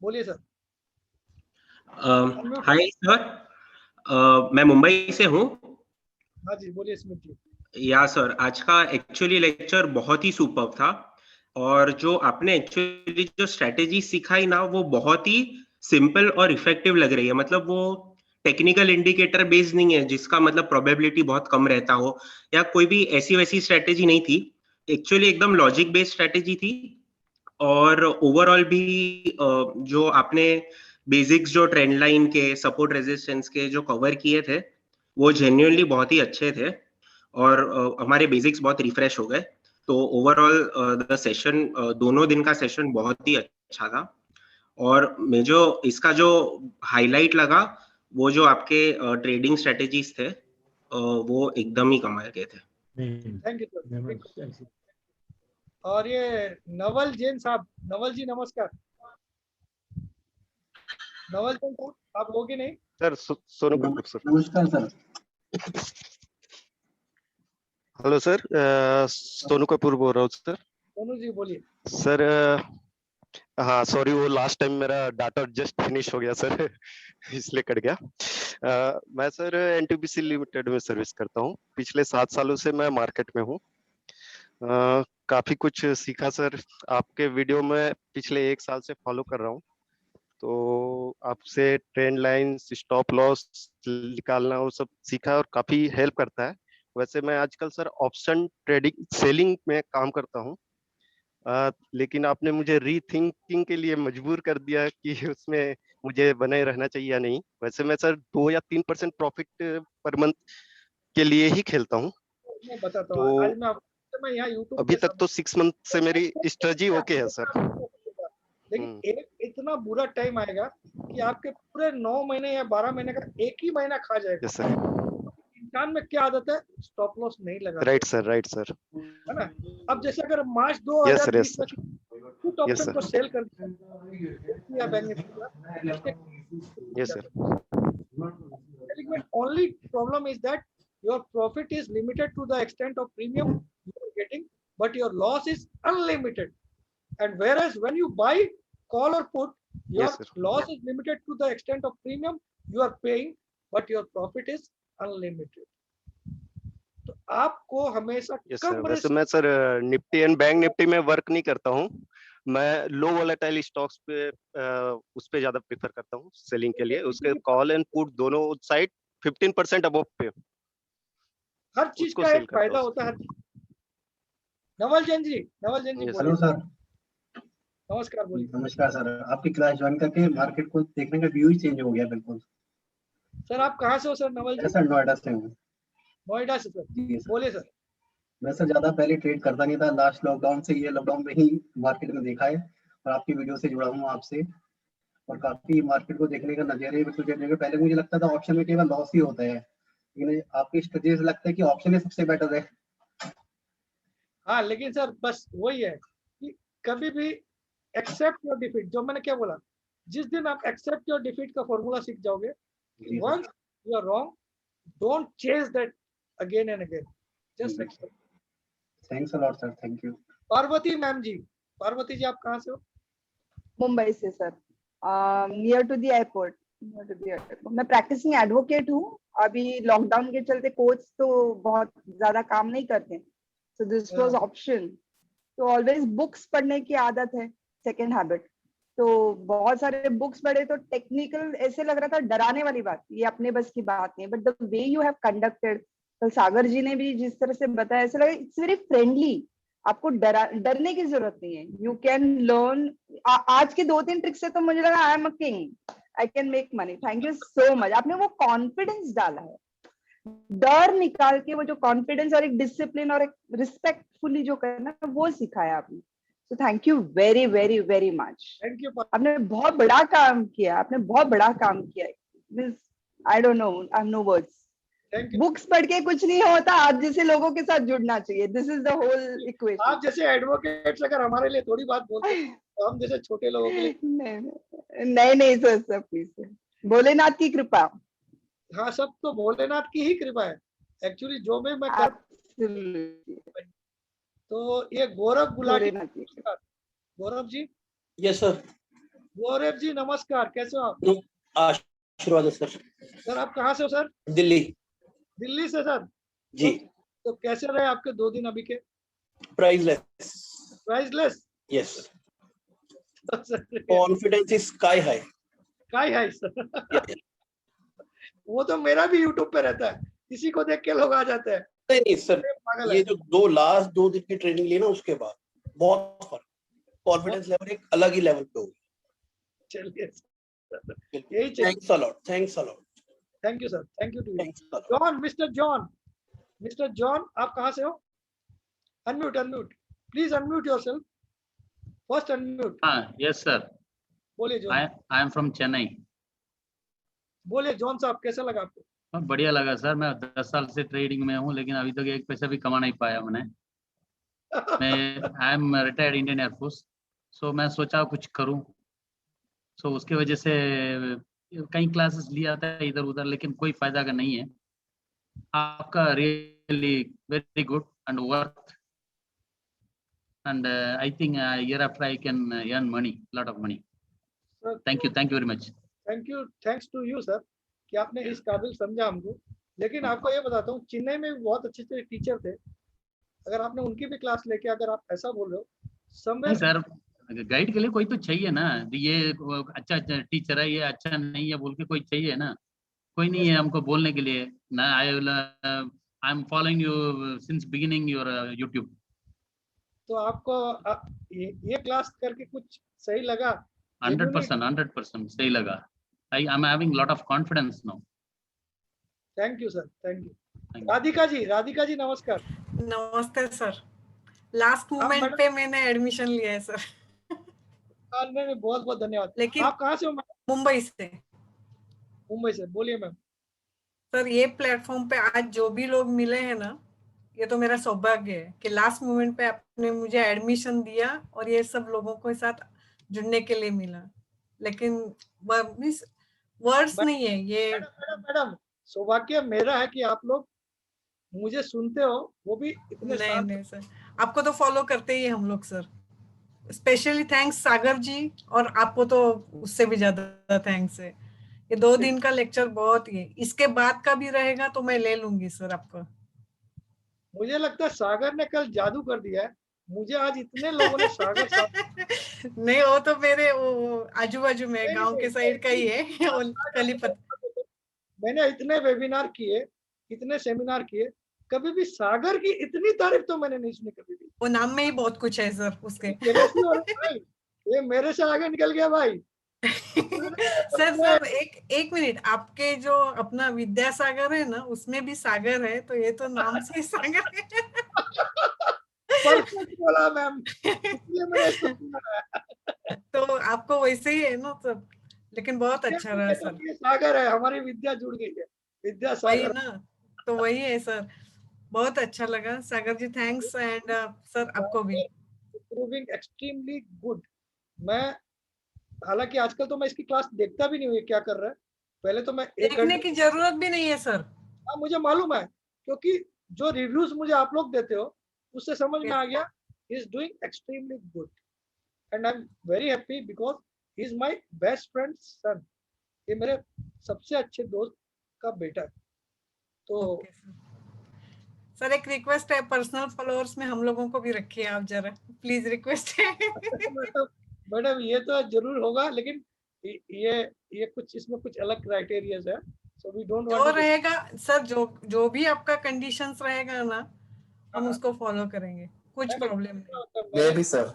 बोलिए सर। हाय सर, मैं मुंबई से हूँ। हाँ जी, बोलिए स्मिथ जी। या सर, आज का एक्चुअली लेक्चर बहुत ही सुपर्ब था, और जो आपने एक्चुअली जो स्ट्रेटेजी सिखाई ना, वो बहुत ही सिंपल और इफेक्टिव लग रही है। मतलब वो टेक्निकल इंडिकेटर बेस्ड नहीं है जिसका मतलब प्रोबेबिलिटी बहुत कम रहता हो, या कोई भी ऐसी वैसी स्ट्रेटेजी नहीं थी। एक्चुअली एकदम लॉजिक बेस्ड स्ट्रेटेजी थी। और ओवरऑल भी जो आपने बेसिक्स जो ट्रेंड लाइन के, सपोर्ट रेजिस्टेंस के जो कवर किए थे, वो जेन्युइनली बहुत ही अच्छे थे, और हमारे बेसिक्स बहुत रिफ्रेश हो गए। तो ओवरऑल द सेशन, दोनों दिन का सेशन बहुत ही अच्छा था। और मैं जो इसका जो हाईलाइट लगा, वो जो आपके ट्रेडिंग स्ट्रेटेजीज थे, वो एकदम ही कमाल के थे। Thank you sir. और ये नवल जैन साहब, नवल जी नमस्कार। नवल जैन साहब, आप हो कि नहीं? Sir Sonu Kapoor sir. नमस्कार sir. Hello sir, Sonu Kapoor बोल रहा हूँ सर। सोनू जी बोलिए। सर हाँ सॉरी, वो लास्ट टाइम मेरा डाटा जस्ट फिनिश हो गया सर, इसलिए कट गया। मैं सर एनटीपीसी लिमिटेड में सर्विस करता हूँ। पिछले 7 सालों से मैं मार्केट में हूँ। काफी कुछ सीखा सर, आपके वीडियो में पिछले 1 साल से फॉलो कर रहा हूँ। तो आपसे ट्रेंड लाइन, स्टॉप लॉस निकालना वो सब सीखा, और काफी हेल्प करता है। वैसे मैं आजकल सर ऑप्शन ट्रेडिंग सेलिंग में काम करता हूँ, लेकिन आपने मुझे रीथिंकिंग के लिए मजबूर कर दिया कि उसमें मुझे बने रहना चाहिए या नहीं। वैसे मैं सर 2 या 3% प्रॉफिट पर मंथ के लिए ही खेलता हूँ। मैं बताता हूँ, तो आज मैं यहाँ यूट्यूब अभी तक तो 6 मंथ से मेरी स्ट्रेटजी ओके है सर। लेकिन एक इतना बुरा टाइम आएगा कि आपके पूरे 9 महीने या 12 महीने का एक ही महीना खा जाएगा। Yes sir. इंसान में क्या आदत है, स्टॉप लॉस नहीं लगा। Right sir, right sir. है ना? अब जैसे अगर मार्च यस सर, 2020 यस में सर, पुट यस ऑप्शन को सर, सेल कर दिया bank Nifty, yes sir. only problem is that your profit is limited to the extent of premium you are getting, but your loss is unlimited. And whereas when you buy call or put, your Yes, sir. loss is limited to the extent of premium you are paying, but your profit is unlimited. तो आपको हमेशा यस सर। कम वैसे मैं sir Nifty and bank Nifty में वर्क नहीं करता हूँ। मैं लो वोलेटाइल स्टॉक्स पे उस पे ज्यादा प्रेफर करता हूँ सेलिंग के लिए। उसके कॉल एंड पुट दोनों साइड 15% अबव पे हर चीज उसको का सेल एक करता फायदा हूँ। होता है। नवल जैन जी Yes, बोलिए। Hello sir. नमस्कार बोलिए। नमस्कार सर, आपकी क्लास ज्वाइन करके मार्केट को देखने का व्यू ही चेंज हो गया बिल्कुल। सर आप कहाँ से हो सर नवल जी? मैं सर नोएडा से हूँ। नोएडा से सर, बोलिए सर। मैं सर ज्यादा पहले ट्रेड करता नहीं था, लास्ट लॉकडाउन से ये लॉकडाउन में ही मार्केट में देखा है और आपकी वीडियो से जुड़ा हूँ आपसे, और काफी मार्केट को देखने का नजरिया बिल्कुल चेंज हो गया। पहले मुझे लगता था ऑप्शन में केवल लॉस ही होता है, लेकिन आपकी स्ट्रेटेजी से लगता है कि ऑप्शन ही सबसे बेटर है। हाँ लेकिन सर बस वही है कि कभी भी एक्सेप्ट योर डिफीट, जो मैंने क्या बोला, जिस दिन आप एक्सेप्ट योर डिफीट का फॉर्मूला सीख जाओगे, once you are wrong, don't chase that again and again, just accept. Thanks a lot sir, thank you. Parvati ma'am ji, Parvati ji आप कहाँ से हो? मुंबई से sir, near to the airport. मैं प्रैक्टिसिंग एडवोकेट हूँ। अभी लॉकडाउन के चलते कोर्ट्स तो बहुत ज्यादा काम नहीं करते, सो दिस वाज ऑप्शन। तो ऑलवेज बुक्स पढ़ने की आदत है, सेकंड हैबिट। तो बहुत सारे बुक्स पढ़े तो टेक्निकल ऐसे लग रहा था डराने वाली बात, ये अपने बस की बात नहीं, but the way you have conducted, कल सागर जी ने भी जिस तरह से बताया, ऐसा लगा इट्स वेरी फ्रेंडली। आपको डरने की जरूरत नहीं है, यू कैन लर्न। आज के 2-3 ट्रिक्स से तो मुझे लगा I am a king, I can make money. Thank you so much. आपने वो कॉन्फिडेंस डाला है, डर निकाल के वो जो कॉन्फिडेंस और एक डिसिप्लिन और एक रिस्पेक्टफुली जो करना, वो सिखाया आपने। So thank you very very very much. Thank you. आपने बहुत बड़ा काम किया, आपने बहुत बड़ा काम किया। This I don't know, I have no words. Books पढ़ के कुछ नहीं होता, आप जैसे लोगों के साथ जुड़ना चाहिए। This is the whole equation. आप जैसे एडवोकेट्स अगर हमारे लिए थोड़ी बात बोलते हैं, तो हम जैसे छोटे लोगों के लिए नहीं सर प्लीज, भोलेनाथ की कृपा। हाँ, सब तो भोलेनाथ की ही कृपा है। एक्चुअली जो भी मैं कर, तो ये गौरव गुलाटी, गौरव जी। Yes sir. गौरव जी नमस्कार, कैसे हो आप? आशीर्वाद है सर। सर आप कहाँ से हो सर? दिल्ली। दिल्ली से सर? जी। तो कैसे रहे आपके 2 दिन अभी के? Priceless. Priceless? Yes. Confidence is sky high. Sky high sir. वो तो मेरा भी यूट्यूब पे रहता है, इसी को देख के लोग आ जाते हैं। नहीं सर, ये जो लास्ट 2 दिन की ट्रेनिंग ली ना, उसके बाद बहुत फर्क, कॉन्फिडेंस लेवल एक अलग ही लेवल पे हो गया। चलिए यही चाहिए। Thanks a lot, thanks a lot. Thank you sir, thank you to you. John, mister John आप कहाँ से हो? Unmute please, unmute yourself, first unmute. Yes sir. बोलिए John. I am from Chennai. बोलिए जॉन साहब, कैसा लगा आपको? बढ़िया लगा सर। मैं 10 साल से ट्रेडिंग में हूँ, लेकिन अभी तक एक पैसा भी कमा नहीं पाया मैंने। मैं I am retired Indian air force, so मैं सोचा कुछ करूँ। सो उसके वजह से कई क्लासेस लिया था इधर उधर, लेकिन कोई फायदा का नहीं है। आपका really very good and worth, and I think year after I can earn money, lot of money. Thank you very much. Thanks to you sir कि आपने इस काबिल समझा हमको। लेकिन आपको ये बताता हूँ, चेन्नई में भी बहुत अच्छे टीचर थे, अगर आपने उनकी भी क्लास लेके अगर आप ऐसा बोल रहे हो नहीं सर, गाइड के लिए कोई तो चाहिए ना। ये अच्छा टीचर है, ये अच्छा नहीं है बोल के कोई चाहिए ना। कोई नहीं है हमको बोलने के लिए ना। I am following you since beginning your YouTube. तो आपको ये क्लास करके कुछ सही लगा? 100% सही लगा। I am having lot of confidence now. Thank you sir, thank you. Radhika ji नमस्कार। नमस्ते सर। लास्ट मोमेंट पे मैंने एडमिशन लिया है सर। नहीं, बहुत बहुत धन्यवाद। लेकिन आप कहाँ से हो? मुंबई से। मुंबई से, बोलिए मैम। सर ये प्लेटफॉर्म पे आज जो भी लोग मिले हैं ना, ये तो मेरा सौभाग्य है कि लास्ट मोमेंट पे आपने मुझे एडमिशन दिया और ये सब लोगों के साथ जुड़ने के लिए मिला। लेकिन वर्ड्स नहीं है ये। मैडम सौभाग्य मेरा है कि आप लोग मुझे सुनते हो, वो भी इतने साल। नहीं सर, आपको तो फॉलो करते ही हम लोग सर। स्पेशली थैंक्स सागर जी, और आपको तो उससे भी ज्यादा थैंक्स है। ये 2 दिन का लेक्चर बहुत ही है, इसके बाद का भी रहेगा तो मैं ले लूंगी सर आपका। मुझे लगता है सागर ने कल जादू कर दिया है, मुझे आज इतने लोगों ने सागर नहीं, वो तो मेरे वो आजू बाजू में गांव के साइड का ही है, कल ही पता। मैंने इतने वेबिनार किए, इतने सेमिनार किए, कभी भी सागर की इतनी तारीफ तो मैंने नहीं सुनी कभी भी। वो नाम में ही बहुत कुछ है सर उसके। ये मेरे से आगे निकल गया भाई। सर एक मिनट, आपके जो अपना विद्यासागर है ना, उसमें भी सागर है, तो ये तो नाम से ही सागर है। परफेक्ट बोला मैम, इसलिए मैंने इसको सुना। तो आपको वैसे ही है ना सब, लेकिन बहुत अच्छा रहा सर। ये सागर है, हमारी विद्या जुड़ गई है, विद्या वही सागर ना, तो वही है सर। बहुत अच्छा लगा सागर जी, थैंक्स। एंड सर आपको भी प्रूविंग एक्सट्रीमली गुड। मैं हालांकि आजकल तो मैं इसकी क्लास देखता भी नहीं हूँ, ये क्या कर रहा है। पहले तो मैं देखने की जरूरत भी नहीं है सर। हाँ मुझे मालूम है, क्योंकि जो रिव्यूज मुझे आप लोग देते हो उससे समझ में आ गया he is doing extremely good and I am very happy because he is my best friend son. ये मेरे सबसे अच्छे दोस्त का बेटा है। तो सर एक रिक्वेस्ट है, पर्सनल फॉलोअर्स में हम लोगों को भी रखिए आप जरा, प्लीज रिक्वेस्ट है। मैडम ये तो जरूर होगा, लेकिन ये कुछ इसमें कुछ अलग क्राइटेरियाज है, सो वी डोंट वांट। जो रहेगा सर, जो भी आपका कंडीशंस रहेगा ना, हम उसको फॉलो करेंगे, कुछ प्रॉब्लम नहीं। मैं भी सर।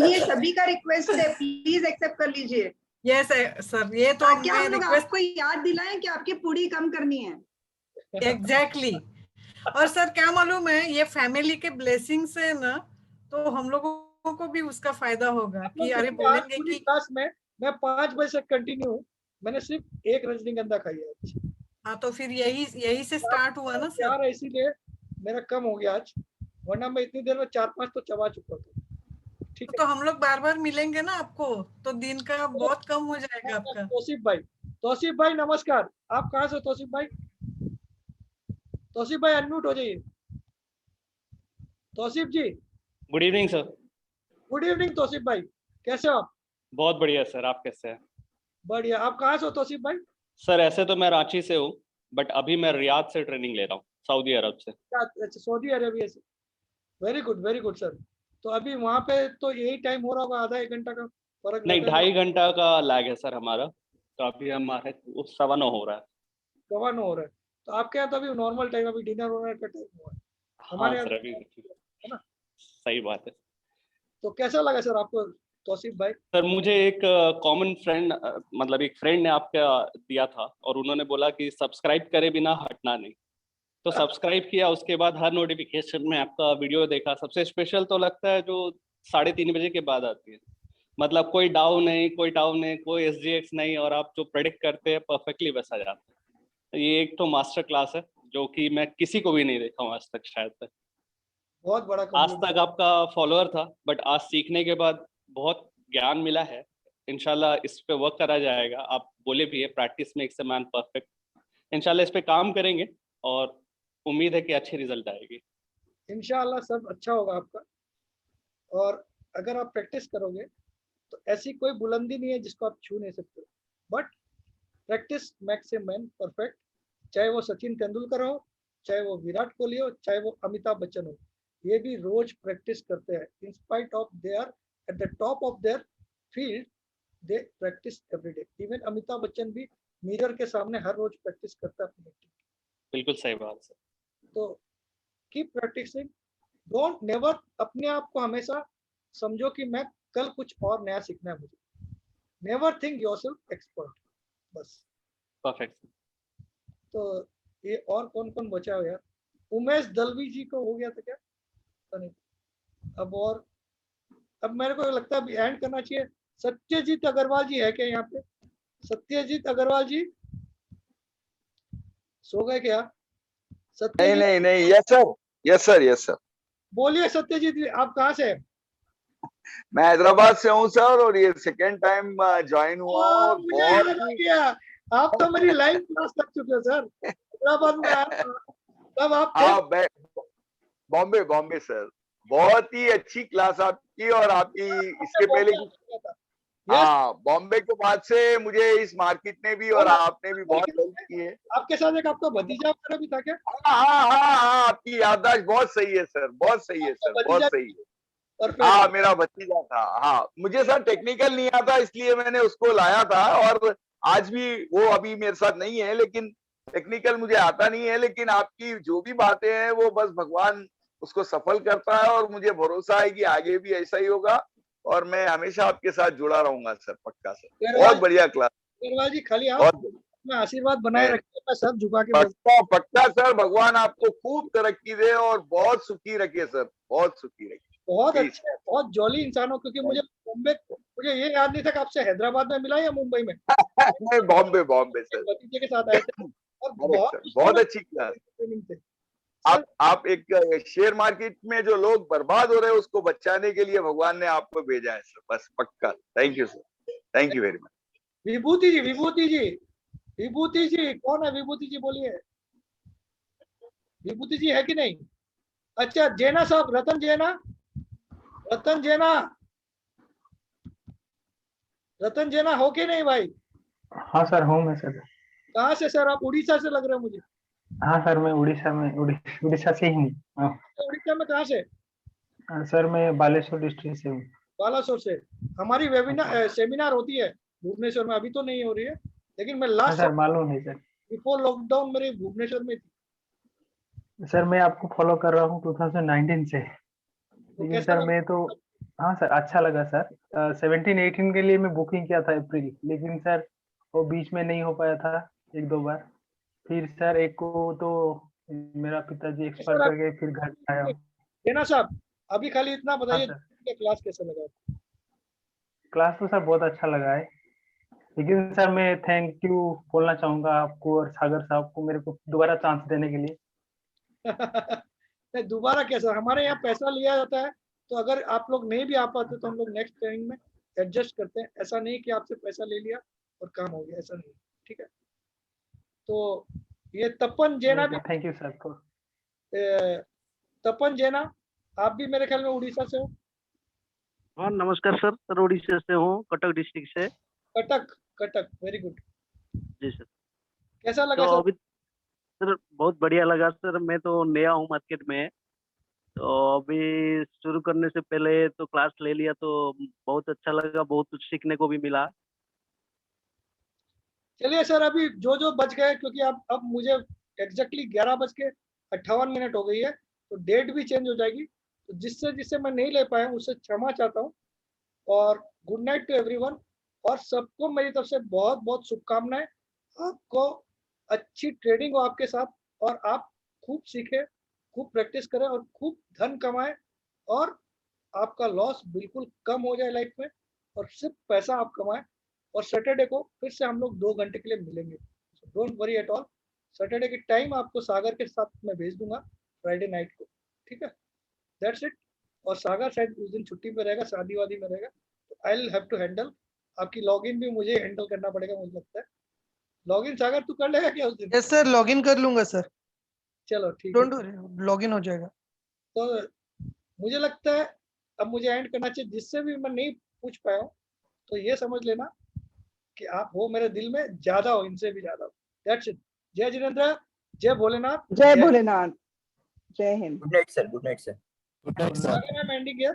ये सभी का रिक्वेस्ट है, प्लीज एक्सेप्ट कर लीजिए। यस सर, ये तो क्या हम लोग आपको याद दिलाएं कि आपकी पूरी कम करनी है। एग्जैक्टली। और सर क्या मालूम है, ये फैमिली के ब्लेसिंग से ना, तो हम लोगों को भी उसका फायदा होगा कि अरे बोलेंगे कि क्लास में मैं 5 बजे से कंटिन्यू हूँ, मैंने सिर्फ एक रजनीगंधा खाई है। हाँ तो फिर यही से स्टार्ट हुआ ना सर, इसीलिए मेरा कम हो गया आज, वरना मैं इतनी देर में 4-5 तो चबा चुका था। ठीक है, तो हम लोग बार बार मिलेंगे ना आपको, तो दिन का बहुत कम हो जाएगा आपका। तौसीफ भाई नमस्कार। आप कहाँ से तौसीफ भाई? तौसीफ भाई अनम्यूट हो जाइए। Tausif ji good evening sir. Good evening Tausif भाई, कैसे हो आप? बहुत बढ़िया सर, आप कैसे हैं? बढ़िया। आप कहाँ से हो तौसीफ भाई? सर ऐसे तो मैं रांची से हूँ, बट अभी मैं रियाद से ट्रेनिंग ले रहा हूँ, सऊदी अरब से। अच्छा, सऊदी अरेबिया से। Very good sir. तो अभी वहाँ पे तो यही टाइम हो रहा होगा, आधा एक घंटा का फर्क नहीं, रहता है? 2.5 घंटा का लैग है सर हमारा, तो अभी हमारे 9:15 हो रहा है। 9:15 हो रहा है। तो आपके यहाँ तो अभी नॉर्मल टाइम, अभी डिनर वनर का टाइम हुआ है। हाँ हमारे सर, यहाँ अभी है ना। सही बात है। तो कैसा लगा सर आपको तौसीफ भाई? सर मुझे एक कॉमन फ्रेंड, मतलब एक फ्रेंड ने आपका दिया था और उन्होंने बोला कि सब्सक्राइब करे बिना हटना नहीं, तो सब्सक्राइब किया। उसके बाद हर नोटिफिकेशन में आपका वीडियो देखा। सबसे स्पेशल तो लगता है जो 3:30 बजे के बाद आती है, मतलब कोई डाउन नहीं, कोई SGX नहीं, और आप जो प्रेडिक्ट करते हैं परफेक्टली वैसा जाता है। ये एक तो मास्टर क्लास है जो कि मैं किसी को भी नहीं देखा हूँ आज तक शायद तक। बहुत बड़ा आज compliment। तक आपका फॉलोअर था, बट आज सीखने के बाद बहुत ज्ञान मिला है। इंशाल्लाह इस पे वर्क करा जाएगा। आप बोले भी है practice makes a man perfect. इंशाल्लाह इस पे काम करेंगे और उम्मीद है कि अच्छी रिजल्ट आएगी। इंशाल्लाह सब अच्छा होगा आपका। और अगर आप प्रैक्टिस करोगे तो ऐसी कोई बुलंदी नहीं है जिसको आप छू नहीं सकते, but practice makes a man perfect. चाहे वो सचिन तेंदुलकर हो, चाहे वो विराट कोहली हो, चाहे वो अमिताभ बच्चन हो, ये भी रोज प्रैक्टिस करते हैं। In spite of they are at the top of their field, they practice every day. Even Amitabh Bachchan भी मिरर के सामने हर रोज प्रैक्टिस करता है अपनी एक्टिंग। बिल्कुल सही बात सर। तो कीप प्रैक्टिसिंग, डोंट नेवर अपने आप को हमेशा समझो कि मैं कल कुछ और नया सीखना है मुझे। नेवर थिंक योरसेल्फ एक्सपर्ट, बस। परफेक्ट। तो ये और कौन कौन बचा हो यार? उमेश दलवी जी को हो गया था क्या? पता नहीं। अब मेरे को लगता है अभी एंड करना चाहिए। सत्यजीत अग्रवाल जी है क्या यहाँ पे? सत्यजीत अग्रवाल जी सो गए क्या? नहीं, यस सर। बोलिए सत्यजीत जी, आप कहाँ से हैं? मैं हैदराबाद से हूँ सर, और ये सेकेंड टाइम ज्वाइन हुआ हूँ, और मुझे याद बहुत आ गया, आप तो मेरी लाइव क्लास लग चुके हो सर। हैदराबाद में आया था, तब आप थे। हाँ, बॉम्बे सर। बहुत ही अच्छी क्लास आपकी, और आपकी इसके पहले की। हाँ, बॉम्बे के बाद से मुझे इस मार्केट ने भी और आपने भी बहुत हेल्प की है। आपके साथ एक आपका भतीजा वगैरह भी था क्या? हाँ, आपकी याददाश्त बहुत सही है सर, बहुत सही है सर, बहुत सही है। हाँ, मेरा भतीजा था। हाँ, मुझे सर टेक्निकल नहीं आता, इसलिए मैंने उसको लाया था, और आज भी वो अभी मेरे साथ नहीं है, लेकिन टेक्निकल मुझे आता नहीं है। लेकिन आपकी जो भी बातें हैं वो बस भगवान उसको सफल करता है, और मुझे भरोसा है कि आगे भी ऐसा ही होगा, और मैं हमेशा आपके साथ जुड़ा रहूंगा सर, पक्का सर। बहुत बढ़िया क्लास। अग्रवाल जी, खाली आप में आशीर्वाद बनाए रखिए, मैं सब झुका के पक्का सर, भगवान आपको खूब तरक्की दे और बहुत सुखी रखे सर, बहुत सुखी रखे। बहुत अच्छे, बहुत जॉली इंसान हो। क्योंकि मुझे ये याद नहीं था कि आपसे हैदराबाद में मिला या मुंबई में। नहीं, बॉम्बे सर, भतीजे के साथ आए थे, और बहुत अच्छी क्लास। आप एक शेयर मार्केट में जो लोग बर्बाद हो रहे हैं उसको बचाने के लिए भगवान ने आपको भेजा है सर, बस पक्का। Thank you sir, thank you very much. Vibhuti ji कौन है? विभूति जी बोलिए। विभूति जी है कि नहीं? अच्छा, जैना साहब, रतन जैना हो के नहीं भाई? हाँ सर, हूँ मैं सर। कहाँ से सर? आप उड़ीसा से लग रहे हो मुझे। हाँ सर, मैं उड़ीसा से ही हूँ। उड़ीसा में कहाँ से? सर मैं बालेश्वर डिस्ट्रिक्ट से हूँ। बालासोर से। हमारी सेमिनार होती है भुवनेश्वर में, अभी तो नहीं हो रही है, लेकिन मैं लास्ट सर मालूम है सर। बिफोर लॉकडाउन मेरे भुवनेश्वर में थी। सर मैं आपको फॉलो कर रहा हूँ 2019 से, लेकिन सर मैं तो हाँ सर, अच्छा लगा सर। 17-18 के लिए मैं बुकिंग किया था अप्रैल, लेकिन सर वो बीच में नहीं हो पाया था 1-2 बार। फिर सर एक को तो मेरा पिताजी एक्सपायर कर गए, फिर घर आया हूँ। जैना साहब, अभी खाली इतना बताइए क्लास कैसा लगा? क्लास तो सर बहुत अच्छा लगा है, लेकिन सर मैं थैंक यू बोलना चाहूंगा आपको और सागर साहब को मेरे को दोबारा चांस देने के लिए। दोबारा कैसा? हमारे यहाँ पैसा लिया जाता है, तो अगर आप लोग नहीं भी आ पाते तो हम लोग नेक्स्ट ट्रेनिंग में एडजस्ट करते हैं। ऐसा नहीं कि आपसे पैसा ले लिया और काम हो गया, ऐसा नहीं। ठीक है, तो ये तपन जैना भी, थैंक यू सर। तपन जैना, आप भी मेरे ख्याल में उड़ीसा से हो। हाँ नमस्कार सर, सर उड़ीसा से हूँ, कटक डिस्ट्रिक्ट से। Cuttack, Cuttack, very good. जी सर। कैसा लगा तो सर? अभी सर बहुत बढ़िया लगा सर, मैं तो नया हूँ मार्केट में, तो अभी शुरू करने से पहले तो क्लास ले लिया तो बहुत अच्छा लगा, बहुत कुछ सीखने को भी मिला। चलिए सर, अभी जो जो बच गए, क्योंकि अब मुझे एग्जैक्टली 11:58 हो गई है, तो डेट भी चेंज हो जाएगी, तो जिससे जिससे मैं नहीं ले पाया उससे क्षमा चाहता हूँ। और गुड नाइट टू एवरीवन, और सबको मेरी तरफ से बहुत बहुत शुभकामनाएं। आपको अच्छी ट्रेडिंग हो आपके साथ, और आप खूब सीखें, खूब प्रैक्टिस करें और खूब धन कमाएं, और आपका लॉस बिल्कुल कम हो जाए लाइफ में, और सिर्फ पैसा आप कमाएं। और सैटरडे को फिर से हम लोग 2 घंटे के लिए मिलेंगे, don't worry at all. Saturday की टाइम आपको सागर के साथ मैं भेज दूंगा फ्राइडे नाइट को, ठीक है? That's it. और सागर शायद उस दिन छुट्टी पे रहेगा, शादी वादी में रहेगा, तो I will have to handle आपकी लॉगिन भी, मुझे हैंडल करना पड़ेगा मुझे लगता है। लॉगिन सागर तू कर लेगा क्या उस दिन? यस सर, लॉगिन कर लूंगा सर, चलो ठीक है, डोंट वरी, लॉगिन हो जाएगा। तो मुझे लगता है अब मुझे एंड करना चाहिए। जिससे भी मैं नहीं पूछ पाया हूँ तो ये समझ लेना कि आप हो मेरे दिल में, ज्यादा हो, इनसे भी ज्यादा हो। That's it. जय जिनेंद्र, जय भोलेनाथ, जय भोलेनाथ, जय Hind. Good night sir, good night sir. Sagar, I'm ending here.